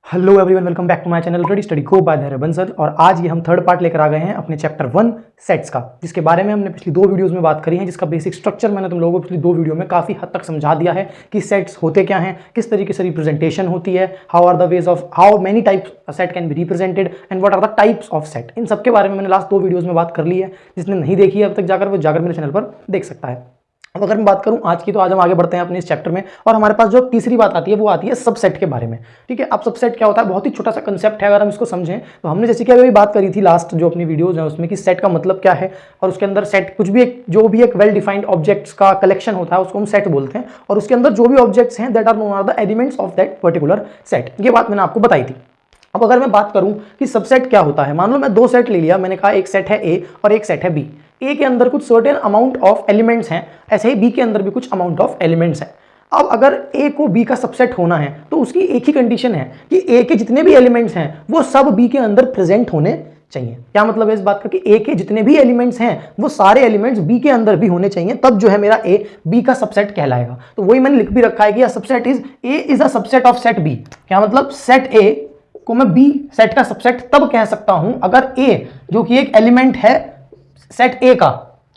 Hello everyone, welcome back to my channel ready study go by Dhairya Bansal. और आज ये हम थर्ड पार्ट लेकर आ गए हैं अपने चैप्टर 1 सेट्स का, जिसके बारे में हमने पिछली 2 वीडियोस में बात करी है, जिसका बेसिक स्ट्रक्चर मैंने तुम लोगों को पिछली 2 वीडियो में काफ़ी हद तक समझा दिया है कि सेट्स होते क्या हैं, किस तरीके से रिप्रेजेंटेशन होती है, how are the ways of how many types set can be represented and what are the types of set. इन सब के बारे में मैंने लास्ट 2 वीडियोज़ में बात कर ली है। जिसने नहीं देखी है अब तक जाकर वो जाकर मेरे चैनल पर देख सकता है। अब अगर मैं बात करूं आज की, तो आज हम आगे बढ़ते हैं अपने इस चैप्टर में। और हमारे पास जो तीसरी बात आती है वो आती है सबसेट के बारे में। ठीक है, अब सबसेट क्या होता है, बहुत ही छोटा सा कंसेप्ट है। अगर हम इसको समझें तो हमने जैसे कि अभी बात करी थी लास्ट जो अपनी वीडियोज है उसमें कि सेट का मतलब क्या है, और उसके अंदर सेट कुछ भी जो भी एक वेल डिफाइंड ऑब्जेक्ट्स का कलेक्शन होता है उसको हम सेट बोलते हैं, और उसके अंदर जो भी ऑब्जेक्ट्स हैं that are known are the elements of that particular set. ये बात मैंने आपको बताई थी। अब अगर मैं बात करूं कि सबसेट क्या होता है, मान लो मैं 2 सेट ले लिया, मैंने कहा एक सेट है ए और एक सेट है बी। ए के अंदर कुछ सर्टेन अमाउंट ऑफ एलिमेंट्स हैं, ऐसे ही बी के अंदर भी कुछ अमाउंट ऑफ एलिमेंट्स हैं। अब अगर ए को बी का सबसेट होना है तो उसकी एक ही कंडीशन है कि ए के जितने भी एलिमेंट्स हैं वो सब बी के अंदर प्रेजेंट होने चाहिए। क्या मतलब है इस बात का कि ए के जितने भी एलिमेंट्स हैं वो सारे एलिमेंट्स बी के अंदर भी होने चाहिए, तब जो है मेरा ए बी का सबसेट कहलाएगा। तो वही मैंने लिख भी रखा है कि subset is A is a subset of set B. क्या मतलब, सेट ए को मैं बी सेट का सबसेट तब कह सकता हूं अगर ए जो कि एक एलिमेंट है सेट ए का,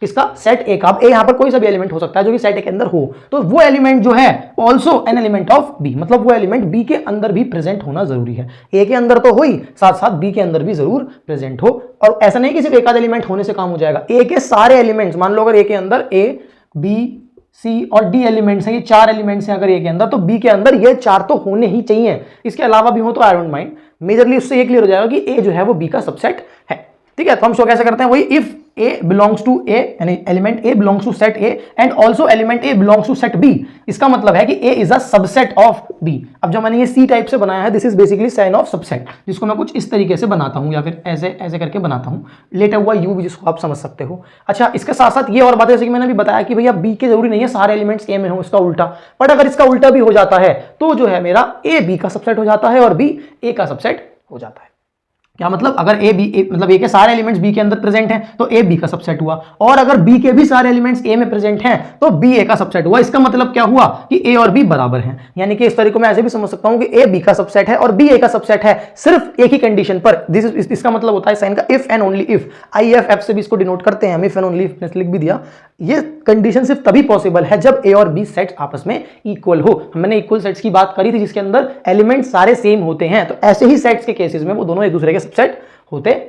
किसका, सेट ए का। अब ए यहां पर कोई सा भी एलिमेंट हो सकता है जो कि सेट ए के अंदर हो, तो वो एलिमेंट जो है also an element of B, मतलब वो एलिमेंट बी के अंदर भी प्रेजेंट होना जरूरी है। ए के अंदर तो हो ही, साथ साथ बी के अंदर भी जरूर प्रेजेंट हो। और ऐसा नहीं कि सिर्फ एक आध एलिमेंट होने से काम हो जाएगा, ए के सारे एलिमेंट्स, मान लो अगर ए के अंदर ए बी सी और डी एलिमेंट्स हैं, ये 4 एलिमेंट्स हैं अगर ए के अंदर, तो बी के अंदर ये 4 तो होने ही चाहिए। इसके अलावा भी हो तो आई डोंट माइंड, मेजरली उससे ये क्लियर हो जाएगा कि ए जो है वो बी का सबसेट है। ठीक है, तो हम शो कैसे करते हैं, वही if A belongs to A, यानी element A belongs to set A and also element A belongs to set B. इसका मतलब है कि A is a subset of B. अब जो मैंने ये सी टाइप से बनाया है, this is basically sign of subset, जिसको मैं कुछ इस तरीके से बनाता हूं या फिर ऐसे ऐसे करके बनाता हूं, लेटा हुआ यू भी, जिसको आप समझ सकते हो। अच्छा, इसके साथ साथ ये और बातें, जैसे कि मैंने भी बताया कि भैया बी के जरूरी नहीं है सारे एलिमेंट्स ए में हो, इसका उल्टा। बट अगर इसका उल्टा भी हो जाता है तो जो है मेरा ए बी का सबसेट हो जाता है और बी ए का सबसेट हो जाता है। क्या मतलब, अगर मतलब ए के सारे एलिमेंट्स बी के अंदर प्रेजेंट हैं तो ए बी का सबसेट हुआ, और अगर बी के भी सारे एलिमेंट्स ए में प्रेजेंट हैं तो बी ए का सबसेट हुआ। इसका मतलब क्या हुआ कि ए और बी बराबर हैं। यानी कि इस तरीके को मैं ऐसे भी समझ सकता हूं कि ए बी का सबसेट है और बी ए का सबसेट है, सिर्फ एक ही कंडीशन पर। इसका मतलब होता है साइन का if and only if, I F F से भी इसको डिनोट करते हैं हम, इफ एंड ओनली इफ लिख भी दिया। ये कंडीशन सिर्फ तभी पॉसिबल है जब ए और बी सेट्स आपस में इक्वल हो। मैंने इक्वल सेट्स की बात करी थी जिसके अंदर एलिमेंट सारे सेम होते हैं, तो ऐसे ही सेट्स के केसेस में वो दोनों एक दूसरे के सबसेट होते हैं।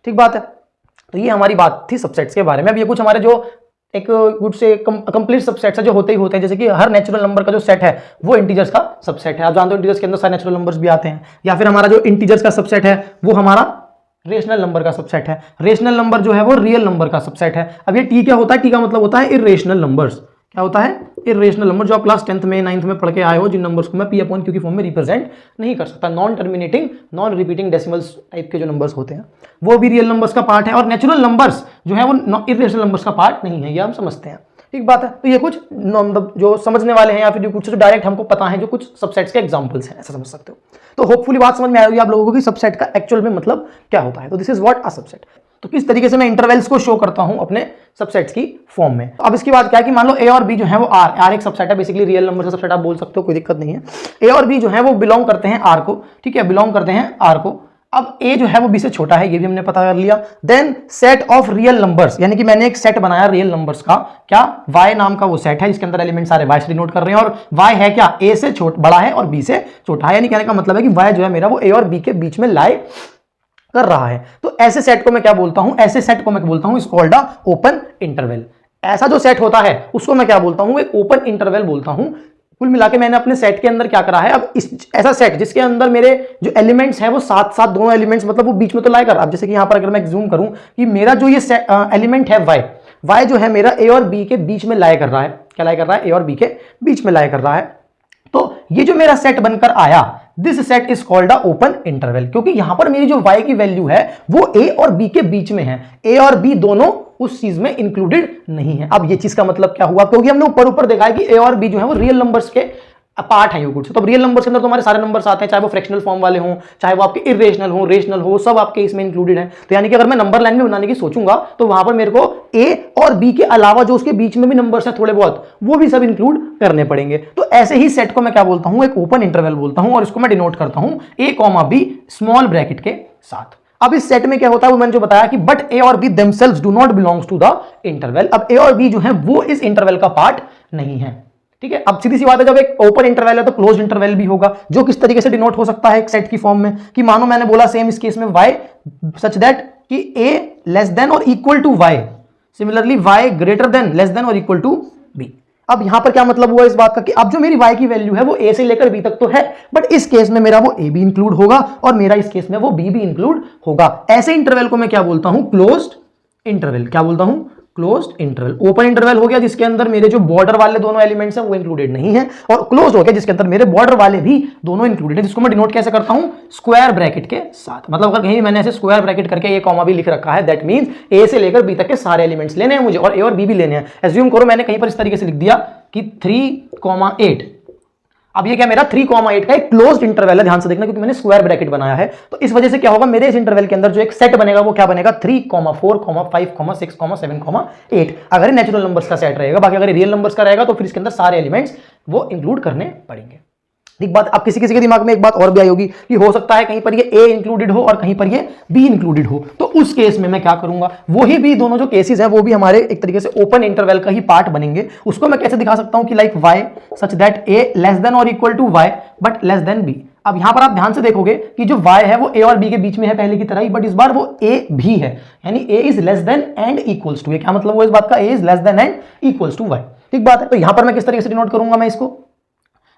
ठीक बात है, तो ये हमारी बात थी सबसेट्स के बारे में। अब ये कुछ हमारे जो एक गुड से कंप्लीट सबसेट्स है जो होते ही होते हैं, जैसे कि हर नेचुरल नंबर का जो सेट है वो इंटीजर्स का सबसेट है। आप जानते हो इंटीजर्स के अंदर सारे नेचुरल नंबर्स भी आते हैं। या फिर हमारा जो इंटीजर्स का सबसेट है वो हमारा रेशनल नंबर का सबसेट है। रेशनल नंबर जो है वो रियल नंबर का सबसेट है। अब ये टी क्या होता है, टी का मतलब होता है इर्रेशनल नंबर्स। क्या होता है, इर्रेशनल नंबर, जो आप क्लास 10th में 9th में पढ़ के आए हो, जिन नंबर्स को मैं पी अपॉन क्यू की फॉर्म में रिप्रेजेंट नहीं कर सकता। Non terminating non repeating decimals type के जो नंबर्स होते हैं वो भी रियल नंबर्स का पार्ट है, और नेचुरल नंबर्स जो है वो इर्रेशनल नंबर्स का पार्ट नहीं है, ये हम समझते हैं। ठीक बात है, तो ये कुछ मतलब जो समझने वाले हैं या फिर जो कुछ डायरेक्ट हमको पता है, जो कुछ सबसेट्स के एग्जांपल्स हैं, ऐसा समझ सकते हो। तो होपफुली बात समझ में आई होगी आप लोगों को कि सबसेट का एक्चुअल में मतलब क्या होता है। तो this is what a subset. तो किस तरीके से मैं इंटरवल्स को शो करता हूं अपने सबसेट्स की फॉर्म में। अब इसकी बात क्या है कि मान लो ए और बी जो है वो आर एक सबसेट है, बेसिकली रियल नंबर का सबसेट आप बोल सकते हो, कोई दिक्कत नहीं है। ए और बी जो है वो बिलोंग करते हैं आर को, ठीक है, बिलोंग करते हैं आर को। अब ए जो है वो बी से छोटा है, ये भी हमने पता कर लिया। Then set of real numbers, यानी कि मैंने एक सेट बनाया रियल नंबर्स का, क्या, वाई नाम का वो सेट है जिसके अंदर एलिमेंट सारे वाई से डिनोट कर रहे हैं, और वाई है क्या, ए से बड़ा है और बी से छोटा है। यानी कहने का मतलब है कि वाई जो है मेरा वो ए और बी के बीच में लाई कर रहा है। तो ऐसे सेट को मैं क्या बोलता हूं, ऐसे सेट को मैं बोलता हूं is called a open interval. ऐसा जो सेट होता है उसको मैं क्या बोलता हूं, एक ओपन इंटरवल बोलता हूं। कुल मिला के मैंने अपने सेट के अंदर क्या करा है, अब ऐसा सेट जिसके अंदर मेरे जो एलिमेंट्स हैं वो साथ साथ दोनों एलिमेंट्स, मतलब वो बीच में तो लाई कर रहा है। अब जैसे कि यहां पर अगर मैं जूम करूं कि मेरा जो ये एलिमेंट है वाई जो है मेरा ए और बी के बीच में लाई कर रहा है। क्या लाई कर रहा है, ए और बी के बीच में लाई कर रहा है। तो ये जो मेरा सेट बनकर आया, this set is called a open interval, क्योंकि यहां पर मेरी जो y की वैल्यू है वो a और b के बीच में है। a और b दोनों उस चीज में इंक्लूडेड नहीं है। अब ये चीज का मतलब क्या हुआ, क्योंकि हमने ऊपर ऊपर देखा है कि a और b जो है वो रियल नंबर्स के पार्ट है यूक्लिड से। तो रियल नंबर्स के अंदर तो हमारे सारे नंबर्स आते हैं, चाहे वो फ्रैक्शनल फॉर्म वाले हों, चाहे वो आपके इरेशनल हो, रेशनल हो, सब आपके इसमें इंक्लूडेड है। तो यानी कि अगर मैं नंबर लाइन में बनाने की सोचूंगा तो वहां पर मेरे को ए और बी के अलावा जो उसके बीच में भी नंबर्स हैं थोड़े बहुत, वो भी सब इंक्लूड करने पड़ेंगे। तो ऐसे ही सेट को मैं क्या बोलता हूं, एक ओपन इंटरवल बोलता हूं, और इसको मैं डिनोट करता हूं ए कॉमा बी स्मॉल ब्रैकेट के साथ। अब इस सेट में क्या होता है वो मैंने जो बताया कि बट ए और B themselves do not belongs to the interval. अब ए और बी जो है वो इस इंटरवल का पार्ट नहीं है, ठीक है। अब सीधी सी बात है, जब एक ओपन इंटरवल है तो क्लोज इंटरवल भी होगा, जो किस तरीके से डिनोट हो सकता है एक सेट की फॉर्म में, कि मानो मैंने बोला सेम इस केस में y सच दैट कि a लेस देन और equal to y, similarly y greater than less than और इक्वल टू b। अब यहां पर क्या मतलब हुआ इस बात का कि अब जो मेरी y की वैल्यू है वो a से लेकर b तक तो है, बट इस केस में मेरा वो a भी इंक्लूड होगा और मेरा इस केस में वो b भी इंक्लूड होगा। ऐसे इंटरवल को मैं क्या बोलता हूं, क्लोज्ड इंटरवल। क्या बोलता हूं, क्लोज्ड इंटरवल। ओपन इंटरवल हो गया जिसके अंदर मेरे जो बॉर्डर वाले दोनों एलिमेंट्स हैं वो इंक्लूडेड नहीं है, और क्लोज्ड हो गया जिसके अंदर मेरे बॉर्डर वाले भी दोनों इंक्लूडेड है, जिसको मैं डिनोट कैसे करता हूं, स्क्वायर ब्रैकेट के साथ। मतलब अगर कहीं मैंने ऐसे स्क्वायर ब्रैकेट करके ए कॉमा बी लिख रखा है, दैट मींस ए से लेकर बी तक के सारे एलिमेंट्स लेने हैं मुझे, और ए और बी भी लेने हैं। एज्यूम करो मैंने कहीं पर इस तरीके से लिख दिया कि 3,8। अब ये क्या मेरा 3,8 का एक क्लोज्ड इंटरवल है, ध्यान से देखना क्योंकि मैंने स्क्वायर ब्रैकेट बनाया है। तो इस वजह से क्या होगा, मेरे इस इंटरवल के अंदर जो एक सेट बनेगा वो क्या बनेगा, 3, 4, 5, 6, 7, 8। अगर ये नेचुरल नंबर्स का सेट रहेगा, बाकी अगर रियल नंबर्स का रहेगा तो फिर इसके अंदर सारे एलिमेंट्स वो इंक्लूड करने पड़ेंगे। एक बात, अब किसी किसी के दिमाग में एक बात और भी आई होगी कि हो सकता है कहीं पर ये ए इंक्लूडेड हो और कहीं पर ये बी इंक्लूडेड हो, तो उस केस में मैं क्या करूंगा, वही भी दोनों जो केसेस हैं वो भी हमारे एक तरीके से ओपन इंटरवल का ही पार्ट बनेंगे। उसको मैं कैसे दिखा सकता हूं कि like y such that a less than और equal to y but less than b। अब यहां पर आप ध्यान से देखोगे कि जो y है वो a और b के बीच में है पहले की तरह ही, बट इस बार वो a भी है, यानी a is less than and equals to. क्या मतलब वो इस बात का, a is less than and equals to y। ठीक बात है। तो यहां पर मैं किस तरीके से डिनोट करूंगा मैं इसको,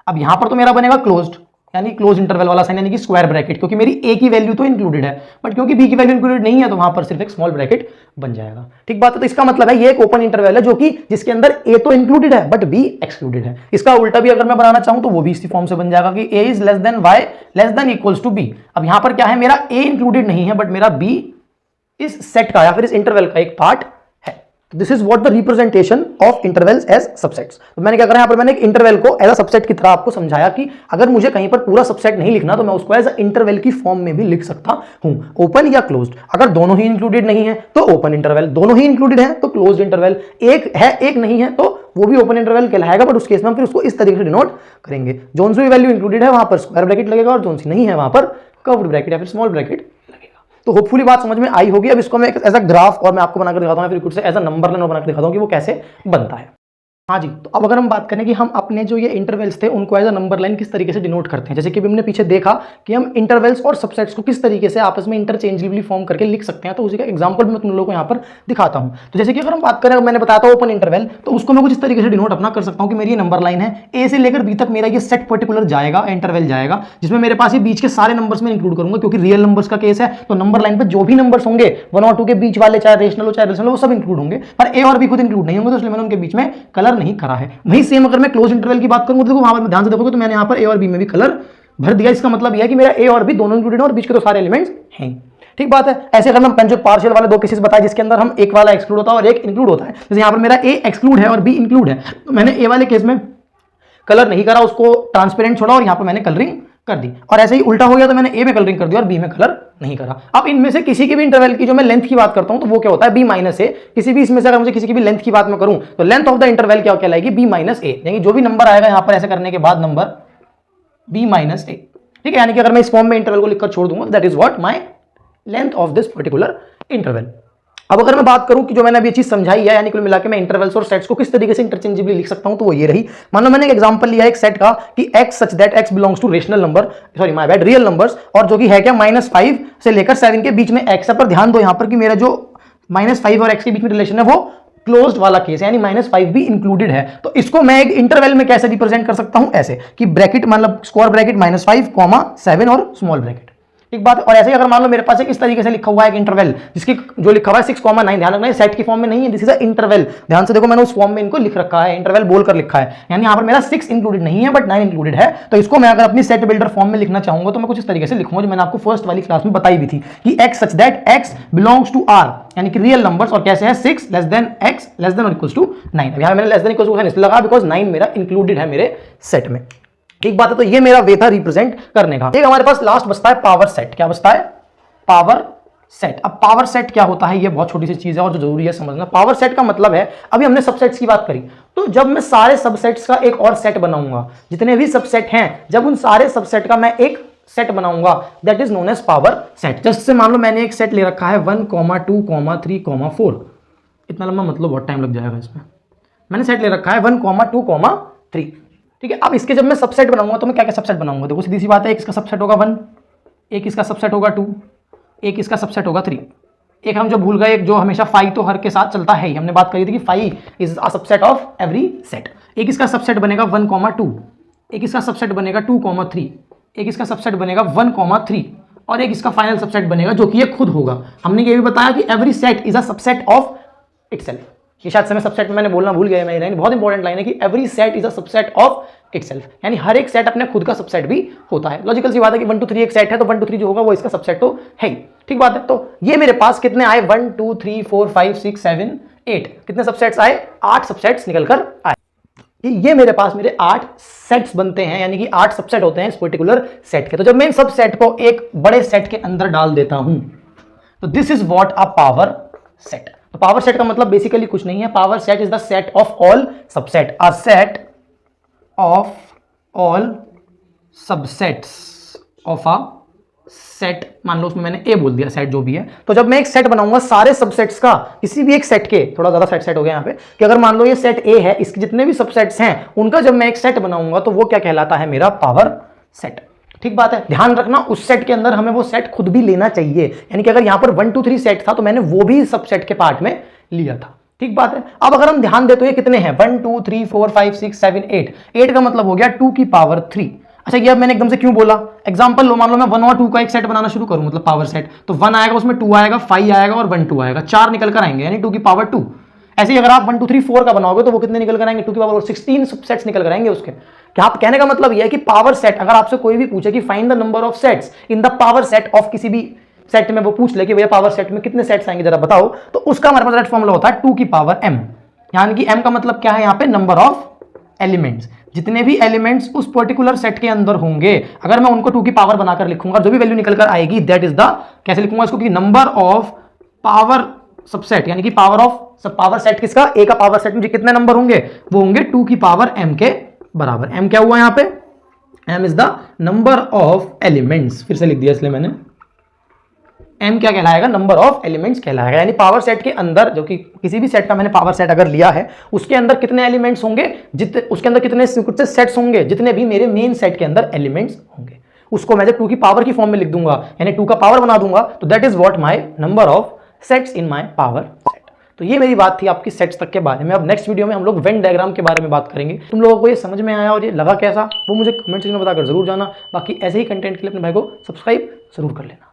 अब यहां पर तो मेरा बनेगा क्लोज्ड, यानी क्लोज इंटरवल वाला साइन, यानी कि स्क्वायर ब्रैकेट, क्योंकि मेरी ए की वैल्यू तो इंक्लूडेड है, बट क्योंकि बी की वैल्यू इंक्लूडेड नहीं है तो वहां पर सिर्फ एक स्मॉल ब्रैकेट बन जाएगा। ठीक बात है। तो इसका मतलब है ये एक ओपन इंटरवल है जो कि जिसके अंदर ए तो इंक्लूडेड है बट बी एक्सक्लूडेड है। इसका उल्टा भी अगर मैं बनाना चाहूं तो वो भी इसी फॉर्म से बन जाएगा कि A is less than Y less than equals to B. अब यहां पर क्या है, मेरा ए इंक्लूडेड नहीं है बट मेरा बी इस सेट का या फिर इस इंटरवल का एक पार्ट है। This is what the representation of intervals as subsets. तो मैंने क्या करा, यहां पर मैंने एक इंटरवल को एज अ सबसेट की तरह आपको समझाया कि अगर मुझे कहीं पर पूरा सबसेट नहीं लिखना तो मैं उसको एज अ इंटरवल की फॉर्म में भी लिख सकता हूं, ओपन या क्लोज्ड। अगर दोनों ही इंक्लूडेड नहीं है तो ओपन इंटरवल, दोनों ही इंक्लूडेड है तो क्लोज्ड इंटरवल, एक है एक नहीं है तो वो भी ओपन इंटरवल कहलाएगा, बट उस केस में हम फिर उसको इस तरीके से डिनोट करेंगे, जोन सी भी वैल्यू इंक्लूडेड है वहां पर स्क्वायर ब्रैकेट लगेगा और जोन सी नहीं है वहां पर कर्व्ड ब्रैकेट या फिर स्मॉल ब्रैकेट। तो होपफुली बात समझ में आई होगी। अब इसको मैं एज अ ग्राफ और मैं आपको बनाकर दिखाता हूं, फिर कुछ से एज अ नंबर लाइन बनाकर दिखाता हूं कि वो कैसे बनता है। हाँ जी, तो अब अगर हम बात करें कि हम अपने जो ये इंटरवल्स थे उनको एज अ नंबर लाइन किस तरीके से डिनोट करते हैं, जैसे कि हमने पीछे देखा कि हम इंटरवल्स और सबसेट्स को किस तरीके से आपस में इंटरचेंजेबली फॉर्म करके लिख सकते हैं, तो उसी का एग्जांपल मैं तुम लोगों को यहाँ पर दिखाता हूँ। तो जैसे कि अगर हम बात करें, मैंने बताया था ओपन इंटरवल, तो उसको मैं कुछ इस तरीके से डिनोट अपना कर सकता हूँ कि मेरी ये नंबर लाइन है, ए से लेकर बी तक मेरा ये सेट पर्टिकुलर जाएगा, इंटरवल जाएगा, जिसमें मेरे पास ये बीच के सारे नंबर्स में इंक्लूड करूंगा, क्योंकि रियल नंबर्स का केस है तो नंबर लाइन पर जो भी नंबर्स होंगे 1 और 2 के बीच वाले, चाहे रेशनल हो चाहे रेशनल हो, वो सब इंक्लूड होंगे, पर ए और बी खुद इंक्लूड नहीं होंगे, तो इसलिए मैंने उनके बीच में कलर नहीं करा है। वही सेम अगर मैं क्लोज इंटरवल की बात करूं तो देखो वहां पर ध्यान से देखोगे तो मैंने यहां पर ए और बी में भी कलर भर दिया। इसका मतलब यह है कि मेरा ए और बी दोनों इंक्लूडेड है और बीच के तो सारे एलिमेंट्स हैं। ठीक बात है। ऐसे अगर मैं जो पार्शियल वाले दो केसेस बताए जिसके अंदर हम एक वाला एक्सक्लूड होता है और एक इंक्लूड होता है, जैसे यहां पर मेरा ए एक्सक्लूड है और बी इंक्लूड है, तो मैंने ए वाले केस में कलर नहीं करा, उसको ट्रांसपेरेंट छोड़ा और यहां पर मैंने कलरिंग कर दी, और ऐसे ही उल्टा हो गया तो मैंने ए में कलरिंग कर दी और बी में कलर नहीं करा। अब इनमें से किसी के भी इंटरवल की जो मैं लेंथ की बात करता हूं तो वो क्या होता है, बी माइनस ए। किसी भी इसमें से अगर मुझे किसी की भी लेंथ की बात मैं करूं तो लेंथ ऑफ द इंटरवल क्या कहलाएगी, बी माइनस ए, यानी जो भी नंबर आएगा यहां पर ऐसे करने के बाद नंबर बी माइनस ए। ठीक है, यानी कि अगर मैं इस फॉर्म में इंटरवल को लिखकर छोड़ दूंगा, that is what my length of this particular interval. अब अगर मैं बात करूं कि जो मैंने अभी ये चीज समझाई है, यानी कुल मिला के मैं इंटरवल्स और सेट्स को किस तरीके से इंटरचेंजेबली लिख सकता हूं, तो वो ये रही। मान लो मैंने एक एग्जांपल लिया एक सेट का कि x such that x belongs to rational number, sorry my bad, real numbers, और जो कि है क्या -5 से लेकर 7 के बीच में x है। पर ध्यान दो यहां पर कि मेरा जो -5 और x के बीच में रिलेशन है वो क्लोज्ड वाला केस है, यानी -5 भी इंक्लूडेड है। तो इसको मैं एक इंटरवल में कैसे रिप्रेजेंट कर सकता हूं, ऐसे कि ब्रैकेट मतलब स्क्वायर ब्रैकेट -5, 7 और स्मॉल ब्रैकेट। ठीक बात है। और ऐसे ही अगर मान लो मेरे पास एक इस तरीके से लिखा हुआ है एक इंटरवल, जिसकी जो लिखा हुआ है 6,9, ध्यान रखना है सेट की फॉर्म में नहीं है, दिस इज अ इंटरवल। ध्यान से देखो मैंने उस फॉर्म में इनको लिख रखा है, इंटरवल बोलकर लिखा है, यानी यहां पर मेरा 6 इंक्लूडेड नहीं है बट 9 इंक्लूडेड है। तो इसको मैं अगर अपनी सेट बिल्डर फॉर्म में लिखना चाहूंगा तो मैं कुछ इस तरीके से लिखूंगा जो मैंने आपको फर्स्ट वाली क्लास में बताई भी थी कि x such that x belongs to r, यानी कि रियल नंबर्स, और कैसे है 6 less than x less than और इक्वल्स टू 9। अब यहां मैंने लेस देन इक्वल्स टू 9 इसलिए लगा बिकॉज़ 9 मेरा इंक्लूडेड है मेरे सेट में। ठीक बात है। तो ये मेरा वे था रिप्रेजेंट करने का। एक हमारे पास लास्ट बचता है पावर सेट। क्या बचता है? Power set. अब पावर सेट क्या होता है, ये बहुत छोटी सी चीज है और जो जरूरी है समझना। पावर सेट का मतलब है, अभी हमने सबसेट्स की बात करी, तो जब मैं सारे सबसेट्स का एक और सेट बनाऊंगा, जितने भी सबसेट हैं, जब उन सारे सबसेट का मैं एक सेट बनाऊंगा, that is known as power set. जैसे मान लो मैंने एक सेट ले रखा है 1, 2, 3, 4। इतना लंबा मतलब बहुत टाइम लग जाएगा इसमें। मैंने सेट ले रखा है 1, 2, 3। ठीक है, अब इसके जब मैं सबसेट बनाऊंगा तो मैं क्या क्या सबसेट बनाऊंगा? देखो सीधी सी बात है, एक इसका सबसेट होगा 1, एक इसका सबसेट होगा 2, एक इसका सबसेट होगा 3। एक हम जो भूल गए, एक जो हमेशा फाई तो हर के साथ चलता है ही, हमने बात करी थी कि phi is a subset of every set. एक इसका सबसेट बनेगा 1, 2, एक इसका सबसेट बनेगा 2, 3, एक इसका सबसेट बनेगा 1, 3 और एक इसका फाइनल सबसेट बनेगा जो कि ये खुद होगा। हमने ये भी बताया कि every set is a subset of itself. ये शायद से मैं सबसेट मैंने बोलना भूल गया, मैं लाइन बहुत इंपॉर्टेंट लाइन है कि every set is a subset of itself, यानी हर एक सेट अपने खुद का सबसेट भी होता है। लॉजिकल सी बात है कि 1, 2, 3 एक सेट है तो 1, 2, 3 जो होगा वो इसका सबसेट तो है ही। ठीक बात है। तो ये मेरे पास कितने आए? 1, 2, 3, 4, 5, 6, 7, 8। कितने सबसेट्स आए? 8 सबसेट्स निकल कर आए। ये मेरे पास मेरे 8 सेट्स बनते हैं, यानी कि 8 सबसेट होते हैं इस पर्टिकुलर सेट के। तो जब मैं इन सब सेट को एक बड़े सेट के अंदर डाल देता हूं तो this is what a power set. तो पावर सेट का मतलब बेसिकली कुछ नहीं है, power set is the set of all subset, a set of all subsets of a set. मान लो उसमें मैंने ए बोल दिया, सेट जो भी है। तो जब मैं एक सेट बनाऊंगा सारे सबसेट्स का, किसी भी एक सेट के, थोड़ा ज्यादा सेट हो गया यहां पे, कि अगर मान लो ये सेट ए है, इसके जितने भी सबसेट्स हैं उनका जब मैं एक सेट बनाऊंगा तो वो क्या कहलाता है? मेरा पावर सेट। ठीक बात है। ध्यान रखना उस सेट के अंदर हमें वो सेट खुद भी लेना चाहिए, यानी कि अगर यहां पर 1, 2, 3 सेट था तो मैंने वो भी सबसेट के पार्ट में लिया था। ठीक बात है। अब अगर हम ध्यान दें तो ये कितने हैं? 1, 2, 3, 4, 5, 6, 7, 8। 8 का मतलब हो गया 2 की पावर 3। अच्छा, ये अब मैंने एकदम से क्यों बोला? एग्जांपल लो, मान लो मैं 1 और 2 का एक सेट बनाना शुरू करूं, मतलब पावर सेट, तो 1 आएगा, उसमें 2 आएगा, 5 आएगा और 1, 2 आएगा, 4 निकल कर आएंगे, यानी 2 की पावर 2। ऐसे ही अगर आप 1, 2, 3, 4 का बनाओगे तो वो कितने निकल कर आएंगे? 2 की पावर 16 सबसेट्स निकल कर आएंगे उसके। क्या आप कहने का मतलब यह है कि पावर सेट, अगर आपसे कोई भी पूछे कि find the number of sets in the power set of किसी भी सेट में, वो पूछ ले कि भैया पावर सेट में कितने सेट्स आएंगे जरा बताओ, तो उसका हमारे पास फॉर्मूला होता है 2 की पावर m, यानी कि m का मतलब क्या है यहाँ पे? Number of elements. जितने भी एलिमेंट्स उस पर्टिकुलर सेट के अंदर होंगे, अगर मैं उनको 2 की पावर बनाकर लिखूंगा, जो भी वैल्यू निकल कर आएगी दैट इज द, कैसे लिखूंगा इसको? कि नंबर ऑफ पावर सबसेट, यानी कि पावर ऑफ सब पावर सेट किसका? ए का पावर सेट में कितने नंबर होंगे? वो होंगे 2 की पावर m के बराबर। m क्या हुआ यहाँ पे? m is the number of elements. फिर से लिख दिया इसलिए मैंने, m क्या कहलाएगा? नंबर ऑफ एलिमेंट्स कहलाएगा। यानी पावर सेट के अंदर, जो कि किसी भी सेट का मैंने पावर सेट अगर लिया है, उसके अंदर कितने एलिमेंट्स होंगे, उसके अंदर कितने सेट्स होंगे, जितने भी मेरे मेन सेट के अंदर एलिमेंट्स होंगे, उसको मैं जब 2 की पावर की फॉर्म में लिख दूंगा, यानी 2 का पावर बना दूंगा, तो that is what my number of sets in my power set. तो ये मेरी बात थी आपकी सेट्स तक के बारे में। अब नेक्स्ट वीडियो में हम लोग वेन डायग्राम के बारे में बात करेंगे। तुम लोगों को ये समझ में आया और ये लगा कैसा, वो मुझे कमेंट सेक्शन में बताकर जरूर जाना। बाकी ऐसे ही कंटेंट के लिए अपने भाई को सब्सक्राइब जरूर कर लेना।